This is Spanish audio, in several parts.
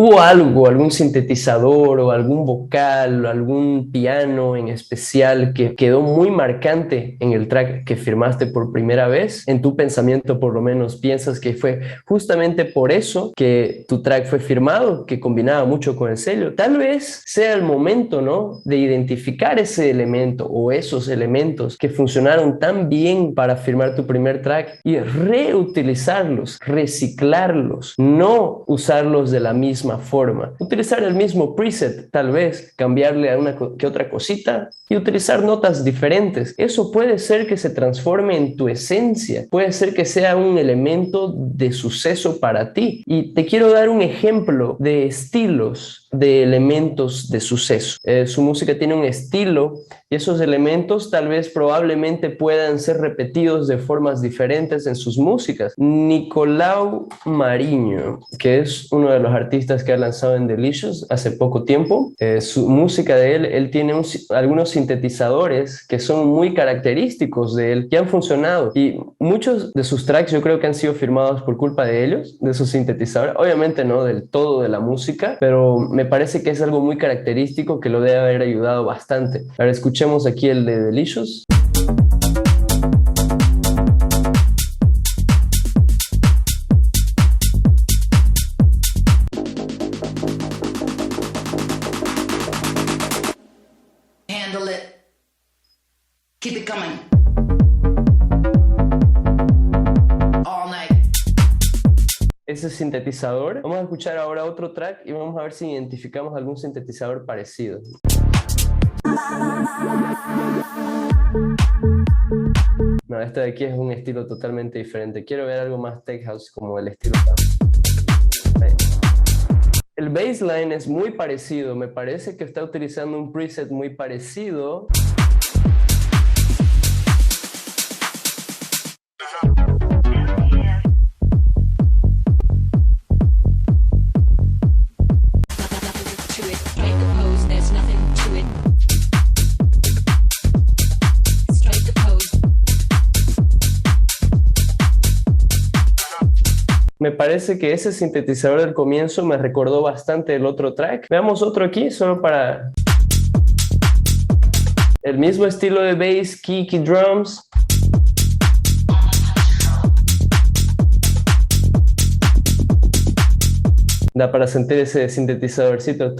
¿Hubo algo, algún sintetizador o algún vocal o algún piano en especial que quedó muy marcante en el track que firmaste por primera vez? En tu pensamiento, por lo menos, ¿piensas que fue justamente por eso que tu track fue firmado, que combinaba mucho con el sello? Tal vez sea el momento, ¿no?, de identificar ese elemento o esos elementos que funcionaron tan bien para firmar tu primer track y reutilizarlos, reciclarlos, no usarlos de la misma forma. Utilizar el mismo preset, tal vez, cambiarle a una que otra cosita y utilizar notas diferentes. Eso puede ser que se transforme en tu esencia, puede ser que sea un elemento de suceso para ti. Y te quiero dar un ejemplo de estilos de elementos de suceso. Su música tiene un estilo y esos elementos tal vez probablemente puedan ser repetidos de formas diferentes en sus músicas. Nicolau Mariño, que es uno de los artistas que ha lanzado en Delicious hace poco tiempo, su música de él tiene algunos sintetizadores que son muy característicos de él, que han funcionado, y muchos de sus tracks yo creo que han sido firmados por culpa de ellos, de sus sintetizadores. Obviamente no del todo de la música, pero me parece que es algo muy característico que lo debe haber ayudado bastante. Ahora escuchemos aquí el de Delicious. Handle it. Keep it coming. All night. Ese sintetizador. Vamos a escuchar ahora otro track y vamos a ver si identificamos algún sintetizador parecido. No, este de aquí es un estilo totalmente diferente. Quiero ver algo más tech house como el estilo. El bassline es muy parecido. Me parece que está utilizando un preset muy parecido. Me parece que ese sintetizador del comienzo me recordó bastante el otro track. Veamos otro aquí, solo para... El mismo estilo de bass, kick y drums. Da para sentir ese sintetizadorcito.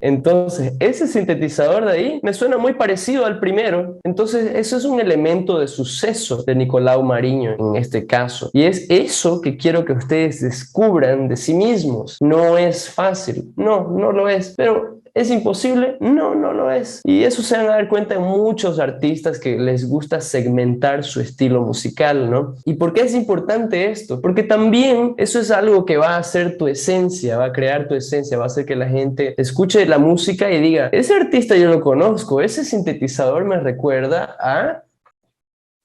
Entonces, ese sintetizador de ahí me suena muy parecido al primero. Entonces, eso es un elemento de suceso de Nicolau Mariño en este caso. Y es eso que quiero que ustedes descubran de sí mismos. No es fácil. No, no lo es. Pero ¿es imposible? No, no lo es. Y eso se van a dar cuenta en muchos artistas que les gusta segmentar su estilo musical, ¿no? ¿Y por qué es importante esto? Porque también eso es algo que va a hacer tu esencia, va a crear tu esencia, va a hacer que la gente escuche la música y diga, ese artista yo lo conozco, ese sintetizador me recuerda a...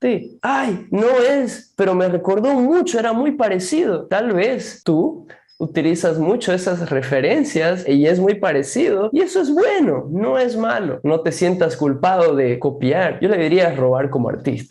Sí. Ay, no es, pero me recordó mucho, era muy parecido. Tal vez tú utilizas mucho esas referencias y es muy parecido, y eso es bueno, no es malo. No te sientas culpado de copiar. Yo le diría robar como artista.